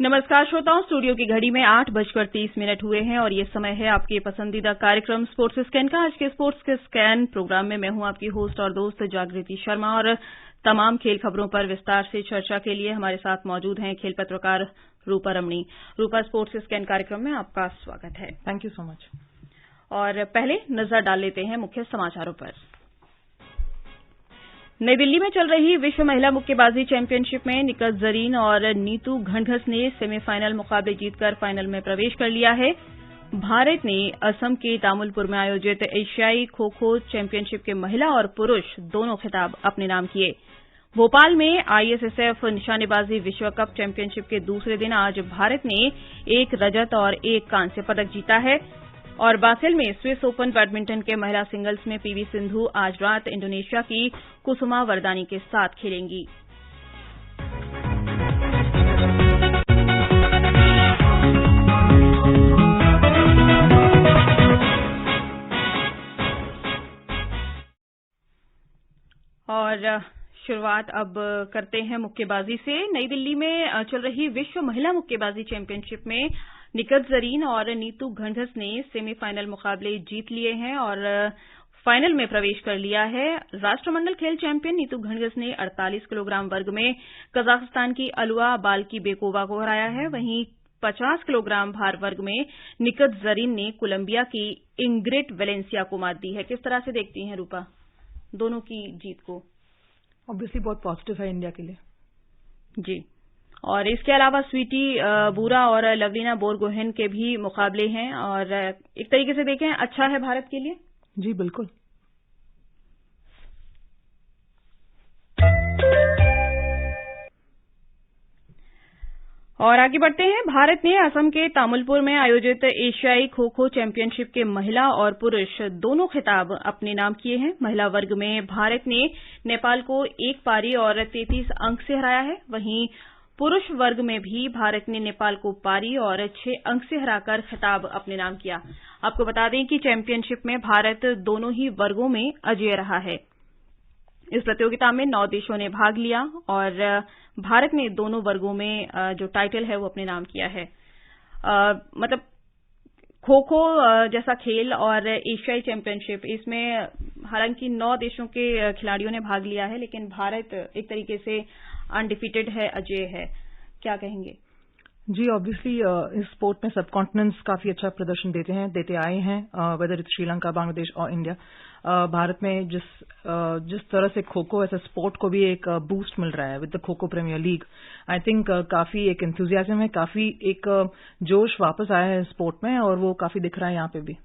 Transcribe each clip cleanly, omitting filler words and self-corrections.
नमस्कार श्रोताओं, स्टूडियो की घड़ी में 8:30 हुए हैं और ये समय है आपके पसंदीदा कार्यक्रम स्पोर्ट्स स्कैन का। आज के स्पोर्ट्स के स्कैन प्रोग्राम में मैं हूं आपकी होस्ट और दोस्त जागृति शर्मा और तमाम खेल खबरों पर विस्तार से चर्चा के लिए हमारे साथ मौजूद हैं खेल पत्रकार रूपा रमणी। रूपा, स्पोर्ट्स स्कैन कार्यक्रम में आपका स्वागत है। Thank you so much. और पहले नजर डाल लेते हैं मुख्य समाचारों पर। नई दिल्ली में चल रही विश्व महिला मुक्केबाजी चैंपियनशिप में निकहत जरीन और नीतू घनघस ने सेमीफाइनल मुकाबले जीतकर फाइनल में प्रवेश कर लिया है। भारत ने असम के तामुलपुर में आयोजित एशियाई खो खो चैंपियनशिप के महिला और पुरुष दोनों खिताब अपने नाम किए। भोपाल में आईएसएसएफ निशानेबाजी विश्व कप चैंपियनशिप के दूसरे दिन आज भारत ने एक रजत और एक कांस्य पदक जीता है। और बासेल में स्विस ओपन बैडमिंटन के महिला सिंगल्स में पीवी सिंधु आज रात इंडोनेशिया की कुसुमा वरदानी के साथ खेलेंगी। और शुरुआत अब करते हैं मुक्केबाजी से। नई दिल्ली में चल रही विश्व महिला मुक्केबाजी चैंपियनशिप में निकहत जरीन और नीतू घनघस ने सेमीफाइनल मुकाबले जीत लिए हैं और फाइनल में प्रवेश कर लिया है। राष्ट्रमंडल खेल चैंपियन नीतू घनघस ने 48 किलोग्राम वर्ग में कजाकिस्तान की अलुआ बाल्की बेकोवा को हराया है। वहीं 50 किलोग्राम भार वर्ग में निकहत जरीन ने कोलंबिया की इंग्रिड वेलेंसिया को मात दी है। किस तरह से देखती हैं रूपा दोनों की जीत को? ऑब्वियसली बहुत पॉजिटिव है इंडिया के लिए। जी, और इसके अलावा स्वीटी बूरा और लवलीना बोरगोहेन के भी मुकाबले हैं और एक तरीके से देखें अच्छा है भारत के लिए। जी बिल्कुल। और आगे बढ़ते हैं। भारत ने असम के तामुलपुर में आयोजित एशियाई खो खो चैंपियनशिप के महिला और पुरुष दोनों खिताब अपने नाम किए हैं। महिला वर्ग में भारत ने नेपाल को 1 पारी और 33 अंक से हराया है। वहीं पुरुष वर्ग में भी भारत ने नेपाल को पारी और 6 अंक से हराकर खिताब अपने नाम किया। आपको बता दें कि चैंपियनशिप में भारत दोनों ही वर्गों में अजेय रहा है। इस प्रतियोगिता में 9 देशों ने भाग लिया और भारत ने दोनों वर्गों में जो टाइटल है वो अपने नाम किया है। मतलब खो खो जैसा खेल और एशियाई चैंपियनशिप, इसमें हालांकि 9 देशों के खिलाड़ियों ने भाग लिया है, लेकिन भारत एक तरीके से अनडिफीटेड है, अजेय है। क्या कहेंगे? जी ऑब्वियसली इस स्पोर्ट में सब कॉन्टिनेंट्स काफी अच्छा प्रदर्शन देते आए हैं, वेदर इट्स श्रीलंका, बांग्लादेश और इंडिया। भारत में जिस तरह से खो खो ऐसा स्पोर्ट को भी एक बूस्ट मिल रहा है with the kho kho premiere league. I think काफी एक एंथुजियाज्म है, काफी एक जोश वापस आया है स्पोर्ट में और वो काफी दिख रहा है यहाँ पे भी।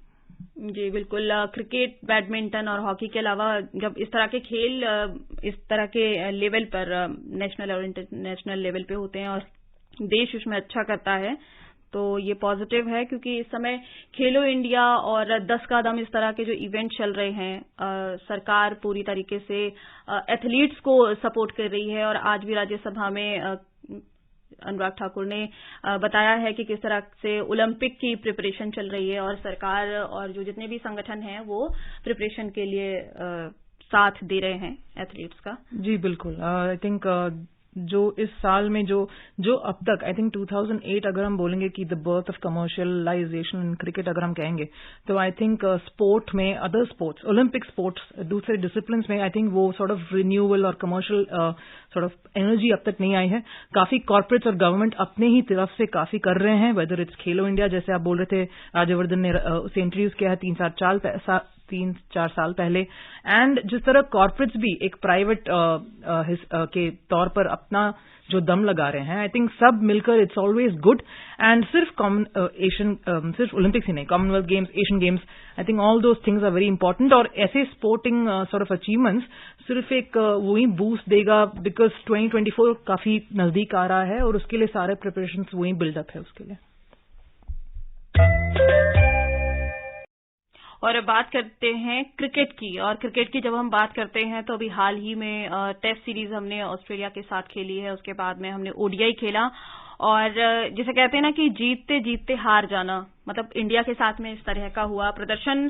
जी बिल्कुल। क्रिकेट, बैडमिंटन और हॉकी के अलावा जब इस तरह के खेल इस तरह के लेवल पर नेशनल और इंटरनेशनल लेवल पे होते हैं और देश उसमें अच्छा करता है तो ये पॉजिटिव है, क्योंकि इस समय खेलो इंडिया और 10 का दम इस तरह के जो इवेंट चल रहे हैं, सरकार पूरी तरीके से एथलीट्स को सपोर्ट कर रही है। और आज भी राज्यसभा में अनुराग ठाकुर ने बताया है कि किस तरह से ओलंपिक की प्रिपरेशन चल रही है और सरकार और जो जितने भी संगठन हैं वो प्रिपरेशन के लिए साथ दे रहे हैं एथलीट्स का। जी बिल्कुल। आई थिंक जो इस साल में जो अब तक आई थिंक 2008 अगर हम बोलेंगे कि the birth of commercialisation in cricket अगर हम कहेंगे तो आई थिंक स्पोर्ट में अदर स्पोर्ट्स, ओलंपिक स्पोर्ट्स, दूसरे डिसिप्लिन में आई थिंक वो सॉर्ट ऑफ रिन्यूअल और कमर्शियल सॉर्ट ऑफ एनर्जी अब तक नहीं आई है। काफी कॉर्पोरेट्स और गवर्नमेंट अपने ही तरफ से काफी कर रहे हैं, वेदर इट्स खेलो इंडिया जैसे आप बोल रहे थे, राज्यवर्धन ने उसे इंट्रोड्यूस किया है 3-4 साल पहले। एंड जिस तरह कॉर्पोरेट्स भी एक प्राइवेट के तौर पर अपना जो दम लगा रहे हैं, आई थिंक सब मिलकर इट्स ऑलवेज गुड। एंड सिर्फ सिर्फ ओलंपिक्स ही नहीं, Commonwealth Games, Asian Games, I think all those things are very important. और ऐसे स्पोर्टिंग सॉर्ट ऑफ अचीवमेंट्स सिर्फ एक वही बूस्ट देगा, बिकॉज 2024 काफी नजदीक आ रहा है और उसके लिए सारे प्रिपरेशन वही बिल्डअप है उसके लिए। और बात करते हैं क्रिकेट की। और क्रिकेट की जब हम बात करते हैं तो अभी हाल ही में टेस्ट सीरीज हमने ऑस्ट्रेलिया के साथ खेली है, उसके बाद में हमने ओडीआई खेला और जिसे कहते हैं ना कि जीतते जीतते हार जाना, मतलब इंडिया के साथ में इस तरह का हुआ। प्रदर्शन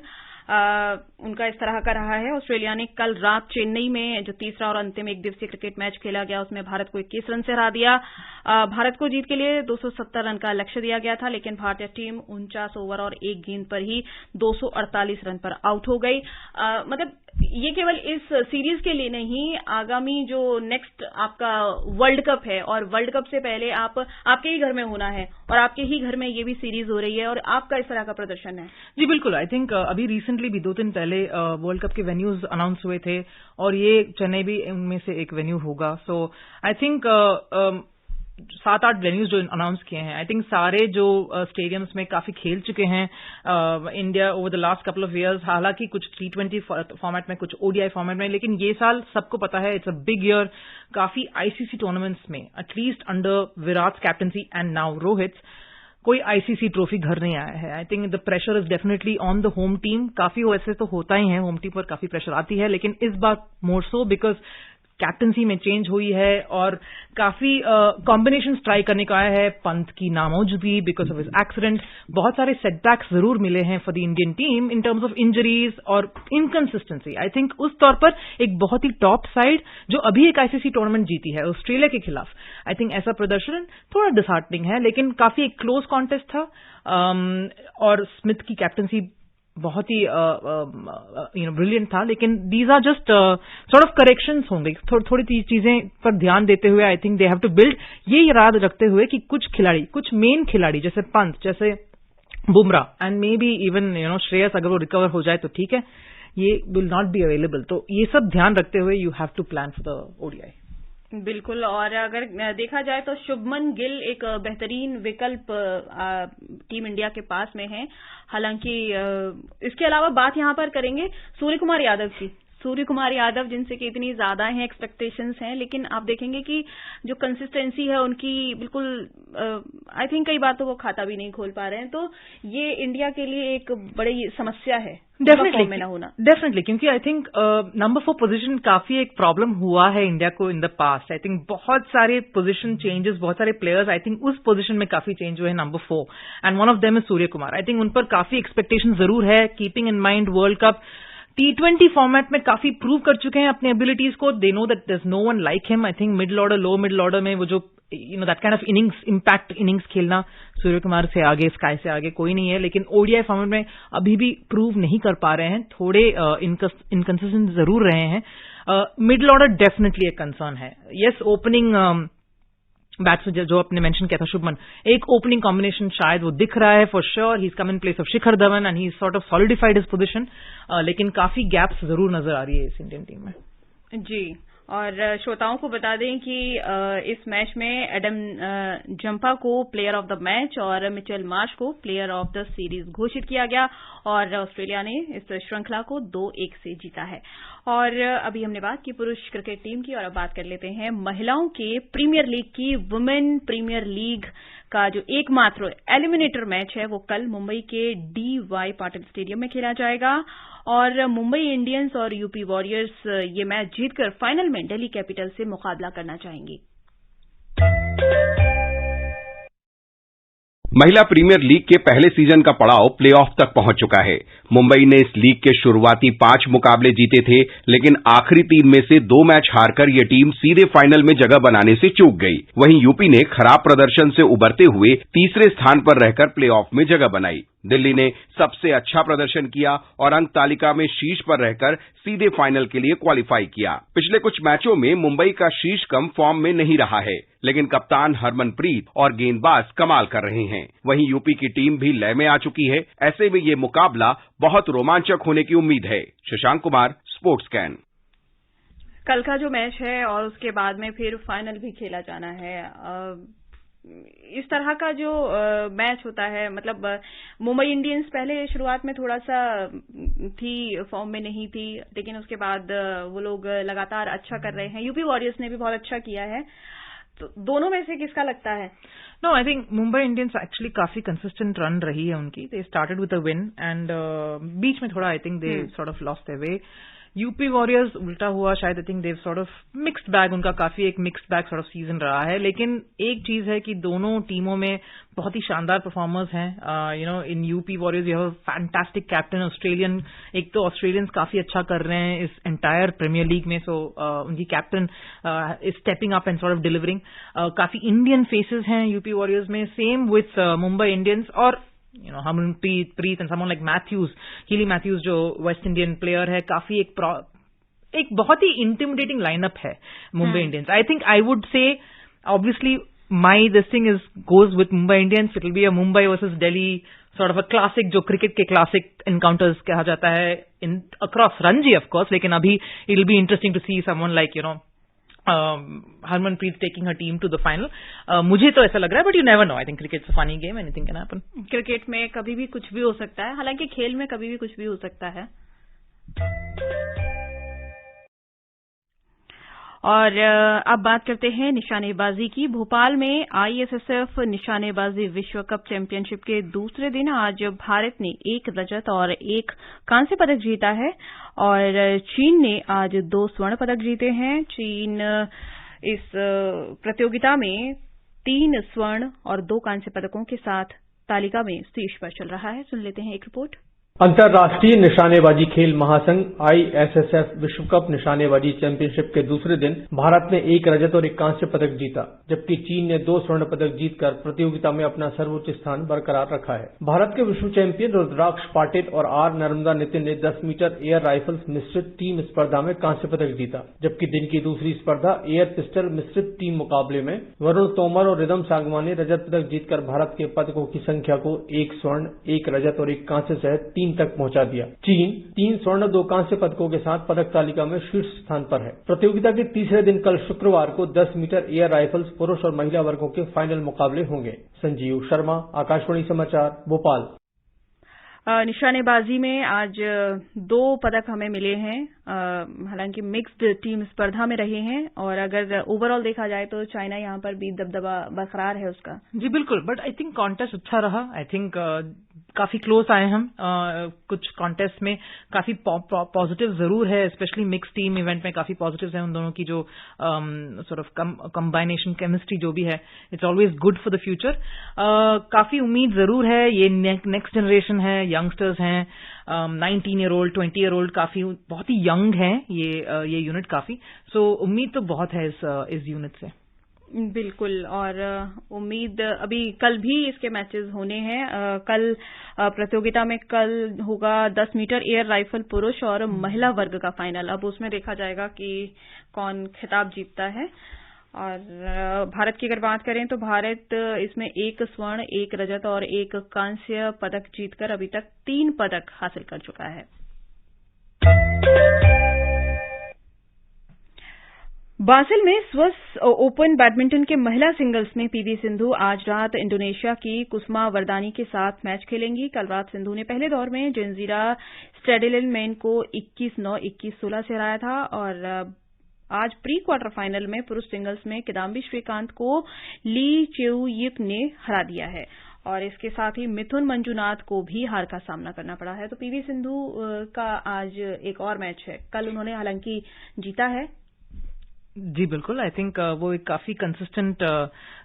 उनका इस तरह का रहा है। ऑस्ट्रेलिया ने कल रात चेन्नई में जो तीसरा और अंतिम एक दिवसीय क्रिकेट मैच खेला गया उसमें भारत को 21 रन से हरा दिया। भारत को जीत के लिए 270 रन का लक्ष्य दिया गया था, लेकिन भारतीय टीम 49 ओवर और एक गेंद पर ही 248 रन पर आउट हो गई। मतलब ये केवल इस सीरीज के लिए नहीं, आगामी जो नेक्स्ट आपका वर्ल्ड कप है, और वर्ल्ड कप से पहले आपके ही घर में होना है और आपके ही घर में ये भी सीरीज हो रही है और आपका इस तरह का प्रदर्शन है। जी बिल्कुल, आई थिंक अभी रिसेंटली भी 2 दिन पहले वर्ल्ड कप के वेन्यूज अनाउंस हुए थे और ये चेन्नई भी उनमें से एक वेन्यू होगा। सो आई थिंक 7-8 वेन्यूज जो अनाउंस किए हैं, आई थिंक सारे जो स्टेडियम्स में काफी खेल चुके हैं India over the last couple of years. हालांकि कुछ T20 फॉर्मेट में, कुछ ODI फॉर्मेट में, लेकिन ये साल सबको पता है इट्स अ बिग ईयर। काफी ICC टूर्नामेंट्स में at least under Virat captaincy and now Rohit कोई ICC ट्रॉफी घर नहीं आया है। I think the pressure is definitely on the home team. काफी वैसे तो होता ही है, होम टीम पर काफी प्रेशर आती है, लेकिन इस बार मोर सो बिकॉज कैप्टनसी में चेंज हुई है और काफी कॉम्बिनेशन ट्राई करने को आया है। पंत की नामौजूदगी बिकॉज ऑफ हिज एक्सीडेंट, बहुत सारे सेटबैक्स जरूर मिले हैं for the Indian team in terms of injuries और इनकंसिस्टेंसी। आई थिंक उस तौर पर एक बहुत ही टॉप साइड जो अभी एक ICC टूर्नामेंट जीती है ऑस्ट्रेलिया के खिलाफ, आई थिंक ऐसा प्रदर्शन थोड़ा डिसहार्टनिंग है, लेकिन काफी एक क्लोज कॉन्टेस्ट था। और स्मिथ की कैप्टनसी बहुत ही ब्रिलियंट था, लेकिन these are just sort of corrections होंगे। थोड़ी चीजें पर ध्यान देते हुए I think they have to build, ये याद रखते हुए कि कुछ खिलाड़ी, कुछ मेन खिलाड़ी जैसे पंत, जैसे Bumrah and may be even Shreyas, अगर वो रिकवर हो जाए तो ठीक है, ये विल नॉट बी अवेलेबल। तो ये सब ध्यान रखते हुए you have to plan for the ODI। बिल्कुल, और अगर देखा जाए तो शुभमन गिल एक बेहतरीन विकल्प टीम इंडिया के पास में है। हालांकि इसके अलावा बात यहां पर करेंगे सूर्य कुमार यादव की। सूर्य कुमार यादव जिनसे कि इतनी ज्यादा हैं, एक्सपेक्टेशंस हैं, लेकिन आप देखेंगे कि जो कंसिस्टेंसी है उनकी बिल्कुल, आई थिंक कई बार तो वो खाता भी नहीं खोल पा रहे हैं। तो ये इंडिया के लिए एक बड़ी समस्या है डेफिनेटली ना होना। डेफिनेटली, क्योंकि आई थिंक नंबर 4 पोजीशन काफी एक प्रॉब्लम हुआ है इंडिया को in the past. I think बहुत सारे पोजीशन चेंजेस, बहुत सारे प्लेयर्स आई थिंक उस पोजीशन में काफी चेंज हुए हैं number 4, and one of them is Suryakumar. I think उन पर काफी एक्सपेक्टेशन जरूर है, keeping in mind world cup T20 format में काफी प्रूव कर चुके हैं अपने एबिलिटीज को। They know that there is no one like him. I think middle order, low middle order में वो जो that kind of innings, impact innings खेलना सूर्य कुमार से आगे, स्काई से आगे कोई नहीं है। लेकिन ODI फॉर्मेट में अभी भी प्रूव नहीं कर पा रहे हैं, थोड़े इनकंसिस्टेंट जरूर रहे हैं। मिडिल ऑर्डर डेफिनेटली एक कंसर्न है। यस, ओपनिंग बैट्समैन जो आपने मेंशन किया था शुभमन, एक ओपनिंग कॉम्बिनेशन शायद वो दिख रहा है for sure. He is come in place of Shikhar Dhawan and he is sort of solidified his position, लेकिन काफी गैप्स जरूर नजर आ रही है इस इंडियन टीम में। जी, और श्रोताओं को बता दें कि इस मैच में एडम जंपा को प्लेयर ऑफ द मैच और मिचेल मार्श को प्लेयर ऑफ द सीरीज घोषित किया गया और ऑस्ट्रेलिया ने इस श्रृंखला को 2-1 से जीता है। और अभी हमने बात की पुरुष क्रिकेट टीम की, और अब बात कर लेते हैं महिलाओं के प्रीमियर लीग की। वुमेन प्रीमियर लीग का जो एकमात्र एलिमिनेटर मैच है वो कल मुंबई के DY पाटिल स्टेडियम में खेला जाएगा और मुंबई इंडियंस और यूपी वॉरियर्स ये मैच जीतकर फाइनल में दिल्ली कैपिटल से मुकाबला करना चाहेंगी। महिला प्रीमियर लीग के पहले सीजन का पड़ाव प्लेऑफ तक पहुंच चुका है। मुंबई ने इस लीग के शुरुआती 5 मुकाबले जीते थे, लेकिन आखिरी 3 में से 2 मैच हारकर यह टीम सीधे फाइनल में जगह बनाने से चूक गई। वहीं यूपी ने खराब प्रदर्शन से उबरते हुए तीसरे स्थान पर रहकर प्लेऑफ में जगह बनाई। दिल्ली ने सबसे अच्छा प्रदर्शन किया और अंक तालिका में शीर्ष पर रहकर सीधे फाइनल के लिए क्वालिफाई किया। पिछले कुछ मैचों में मुंबई का शीर्ष कम फॉर्म में नहीं रहा है, लेकिन कप्तान हरमनप्रीत और गेंदबाज कमाल कर रहे हैं। वहीं यूपी की टीम भी लय में आ चुकी है। ऐसे में ये मुकाबला बहुत रोमांचक होने की उम्मीद है। Shashank Kumar, sports can. कल का जो मैच है और उसके बाद में फिर फाइनल भी खेला जाना है। इस तरह का जो मैच होता है, मतलब मुंबई इंडियंस पहले शुरुआत में थोड़ा सा थी, फॉर्म में नहीं थी, लेकिन उसके बाद वो लोग लगातार अच्छा कर रहे हैं। यूपी वॉरियर्स ने भी बहुत अच्छा किया है। तो दोनों में से किसका लगता है? No, I think Mumbai Indians actually काफी कंसिस्टेंट रन रही है उनकी। They started with a win and बीच में थोड़ा I think they sort of lost their way. UP warriors उल्टा हुआ शायद, I think they've sort of mixed bag, उनका काफी एक mixed bag sort of season रहा है। लेकिन एक चीज है कि दोनों टीमों में बहुत ही शानदार परफॉर्मर्स हैं। In UP warriors you have fantastic captain Australian, एक तो ऑस्ट्रेलियंस काफी अच्छा कर रहे हैं इस एंटायर प्रीमियर लीग में, सो उनकी captain is stepping up and sort of delivering. काफी इंडियन फेसेस हैं यूपी वॉरियर्स में, सेम विथ मुंबई इंडियंस और Harmanpreet and someone like Matthews, Hayley Matthews जो वेस्ट इंडियन प्लेयर है, काफी एक बहुत ही इंटिमिडेटिंग लाइनअप है Mumbai Indians. I think I would say obviously my this thing goes with Mumbai Indians, it will be a Mumbai versus Delhi sort of a classic, जो cricket के classic encounters कहा जाता है in across Ranji of course. लेकिन अभी it will be interesting to see someone like Harmanpreet taking her team to the final. मुझे तो ऐसा लग रहा है, but you never know. I think cricket's a funny game. Anything can happen. Cricket में कभी भी कुछ भी हो सकता है, हालांकि खेल में कभी भी कुछ भी हो सकता है। और अब बात करते हैं निशानेबाजी की। भोपाल में ISSF निशानेबाजी विश्व कप चैंपियनशिप के दूसरे दिन आज भारत ने 1 रजत और 1 कांस्य पदक जीता है और चीन ने आज 2 स्वर्ण पदक जीते हैं। चीन इस प्रतियोगिता में 3 स्वर्ण और 2 कांस्य पदकों के साथ तालिका में शीर्ष पर चल रहा है। सुन लेते हैं एक रिपोर्ट। अंतर्राष्ट्रीय निशानेबाजी खेल महासंघ ISSF विश्व कप निशानेबाजी चैंपियनशिप के दूसरे दिन भारत ने 1 रजत और 1 कांस्य पदक जीता, जबकि चीन ने 2 स्वर्ण पदक जीतकर प्रतियोगिता में अपना सर्वोच्च स्थान बरकरार रखा है। भारत के विश्व चैंपियन रुद्राक्ष पाटिल और R नर्मदा नितिन ने 10 मीटर एयर राइफल्स मिश्रित टीम स्पर्धा में कांस्य पदक जीता, जबकि दिन की दूसरी स्पर्धा एयर पिस्टल मिश्रित टीम मुकाबले में वरुण तोमर और रिदम सांगमा ने रजत पदक जीतकर भारत के पदकों की संख्या को 1 स्वर्ण, 1 रजत और 1 कांस्य सहित 3 तक पहुंचा दिया। चीन 3 स्वर्ण 2 कांस्य पदकों के साथ पदक तालिका में शीर्ष स्थान पर है। प्रतियोगिता के तीसरे दिन कल शुक्रवार को 10 मीटर एयर राइफल्स पुरुष और महिला वर्गों के फाइनल मुकाबले होंगे। संजीव शर्मा, आकाशवाणी समाचार, भोपाल। निशानेबाजी में आज 2 पदक हमें मिले हैं, हालांकि मिक्स्ड टीम स्पर्धा में रहे हैं और अगर ओवरऑल देखा जाए तो चाइना यहां पर भी दबदबा बरकरार है उसका। जी बिल्कुल, बट आई थिंक कॉन्टेस्ट अच्छा रहा। आई थिंक काफी क्लोज आए हम। कुछ कॉन्टेस्ट में काफी पॉजिटिव जरूर है, स्पेशली मिक्स टीम इवेंट में काफी पॉजिटिव्स हैं उन दोनों की, जो सॉर्ट ऑफ कंबाइनेशन केमिस्ट्री जो भी है, it's always good for the future. काफी उम्मीद जरूर है, ये नेक्स्ट जनरेशन है, यंगस्टर्स हैं, 19 ईयर ओल्ड, 20 ईयर ओल्ड, काफी बहुत ही यंग है ये यूनिट काफी। सो उम्मीद तो बहुत है इस यूनिट से। बिल्कुल, और उम्मीद अभी कल भी इसके मैचेस होने हैं। कल प्रतियोगिता में कल होगा 10 मीटर एयर राइफल पुरुष और महिला वर्ग का फाइनल। अब उसमें देखा जाएगा कि कौन खिताब जीतता है। और भारत की अगर बात करें तो भारत इसमें 1 स्वर्ण, 1 रजत और 1 कांस्य पदक जीतकर अभी तक 3 पदक हासिल कर चुका है। बासिल में स्विस ओपन बैडमिंटन के महिला सिंगल्स में पीवी सिंधु आज रात इंडोनेशिया की कुसुमा वरदानी के साथ मैच खेलेंगी। कल रात सिंधु ने पहले दौर में जंजीरा स्टेडिलमेन को 21-9, 21-16 से हराया था और आज प्री क्वार्टर फाइनल में पुरुष सिंगल्स में किदाम्बी श्रीकांत को ली चेउयिप ने हरा दिया है और इसके साथ ही मिथुन मंजुनाथ को भी हार का सामना करना पड़ा है। तो पीवी सिंधु का आज एक और मैच है। कल उन्होंने हालांकि जीता है। जी बिल्कुल, आई थिंक वो एक काफी कंसिस्टेंट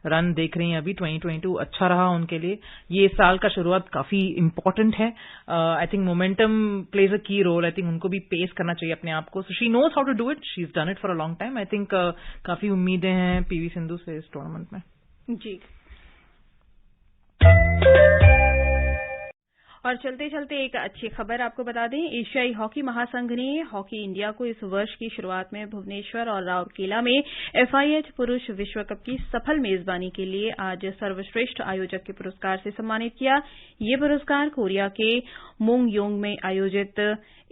रन देख रही हैं अभी। 2022 अच्छा रहा उनके लिए। ये साल का शुरुआत काफी इंपॉर्टेंट है। I think momentum plays a की रोल। आई थिंक उनको भी पेस करना चाहिए अपने आप को। So she knows how to do it, she is done it for a long time. I think काफी उम्मीदें हैं पीवी सिंधु से इस टूर्नामेंट में। जी, और चलते चलते एक अच्छी खबर आपको बता दें। एशियाई हॉकी महासंघ ने हॉकी इंडिया को इस वर्ष की शुरुआत में भुवनेश्वर और राउरकेला में FIH पुरुष विश्व कप की सफल मेजबानी के लिए आज सर्वश्रेष्ठ आयोजक के पुरस्कार से सम्मानित किया। ये पुरस्कार कोरिया के मोंगयोंग में आयोजित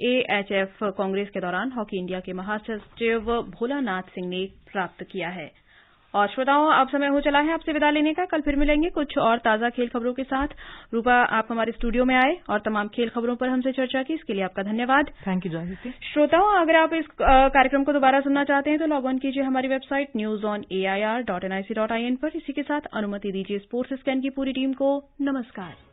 AHF कांग्रेस के दौरान हॉकी इंडिया के महासचिव भोलानाथ सिंह ने प्राप्त किया है। और श्रोताओं, अब समय हो चला है आपसे विदा लेने का। कल फिर मिलेंगे कुछ और ताजा खेल खबरों के साथ। रूपा, आप हमारे स्टूडियो में आए और तमाम खेल खबरों पर हमसे चर्चा की, इसके लिए आपका धन्यवाद। थैंक यू जागृति। श्रोताओं, अगर आप इस कार्यक्रम को दोबारा सुनना चाहते हैं तो लॉग ऑन कीजिए हमारी वेबसाइट newsonair.nic.in पर। इसी के साथ अनुमति दीजिए स्पोर्ट्स स्कैन की पूरी टीम को नमस्कार।